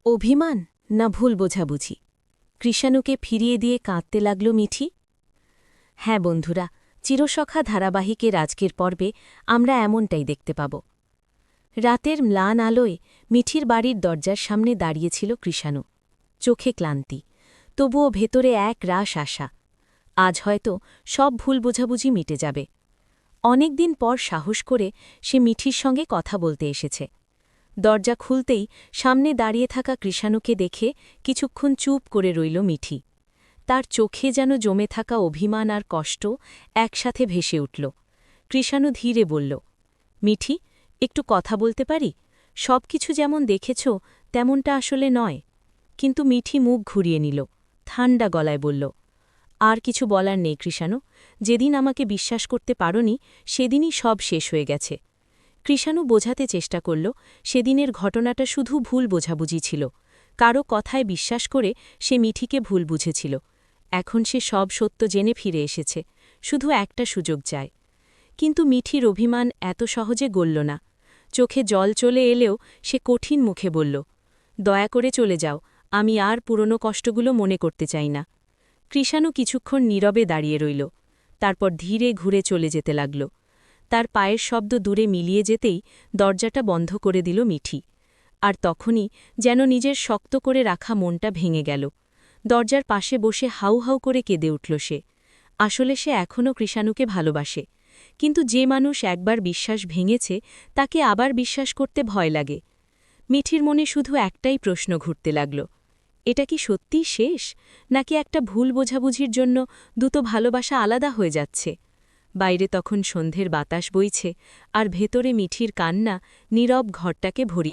অভিমান না ভুল বোঝাবুঝি? কৃষাণুকে ফিরিয়ে দিয়ে কাঁদতে লাগল মিঠি। হ্যাঁ বন্ধুরা, চিরসখা ধারাবাহিকের আজকের পর্বে আমরা এমনটাই দেখতে পাব। রাতের ম্লান আলোয় মিঠির বাড়ির দরজার সামনে দাঁড়িয়েছিল কৃষাণু। চোখে ক্লান্তি, তবুও ভেতরে এক রাশ আশা। আজ হয়তো সব ভুল বোঝাবুঝি মিটে যাবে। অনেকদিন পর সাহস করে সে মিঠির সঙ্গে কথা বলতে এসেছে। দরজা খুলতেই সামনে দাঁড়িয়ে থাকা কৃষাণুকে দেখে কিছুক্ষণ চুপ করে রইল মিঠি। তার চোখে যেন জমে থাকা অভিমান আর কষ্ট একসাথে ভেসে উঠল। কৃষাণু ধীরে বলল, মিঠি, একটু কথা বলতে পারি? সব কিছু যেমন দেখেছ তেমনটা আসলে নয়। কিন্তু মিঠি মুখ ঘুরিয়ে নিল, ঠান্ডা গলায় বলল, আর কিছু বলার নেই কৃষাণু। যেদিন আমাকে বিশ্বাস করতে পারোনি সেদিনই সব শেষ হয়ে গেছে। কৃষাণু বোঝাতে চেষ্টা করল সেদিনের ঘটনাটা শুধু ভুল বোঝাবুঝি ছিল। কারো কথায় বিশ্বাস করে সে মিঠিকে ভুল বুঝেছিল। এখন সে সব সত্য জেনে ফিরে এসেছে, শুধু একটা সুযোগ চায়। কিন্তু মিঠির অভিমান এত সহজে গলল না। চোখে জল চলে এলেও সে কঠিন মুখে বলল, দয়া করে চলে যাও, আমি আর পুরনো কষ্টগুলো মনে করতে চাই না। কৃষাণু কিছুক্ষণ নীরবে দাঁড়িয়ে রইল, তারপর ধীরে ঘুরে চলে যেতে লাগল। তার পায়ের শব্দ দূরে মিলিয়ে যেতেই দরজাটা বন্ধ করে দিল মিঠি। আর তখনই যেন নিজের শক্ত করে রাখা মনটা ভেঙে গেল। দরজার পাশে বসে হাউ হাউ করে কেঁদে উঠল সে। আসলে সে এখনও কৃষাণুকে ভালোবাসে, কিন্তু যে মানুষ একবার বিশ্বাস ভেঙেছে তাকে আবার বিশ্বাস করতে ভয় লাগে। মিঠির মনে শুধু একটাই প্রশ্ন ঘুরতে লাগল, এটা কি সত্যিই শেষ, নাকি একটা ভুল বোঝাবুঝির জন্য দুটো ভালোবাসা আলাদা হয়ে যাচ্ছে? বাইরে তখন সন্ধ্যের বাতাস বইছে, আর ভেতরে মিঠির কান্না নীরব ঘরটাকে ভরি।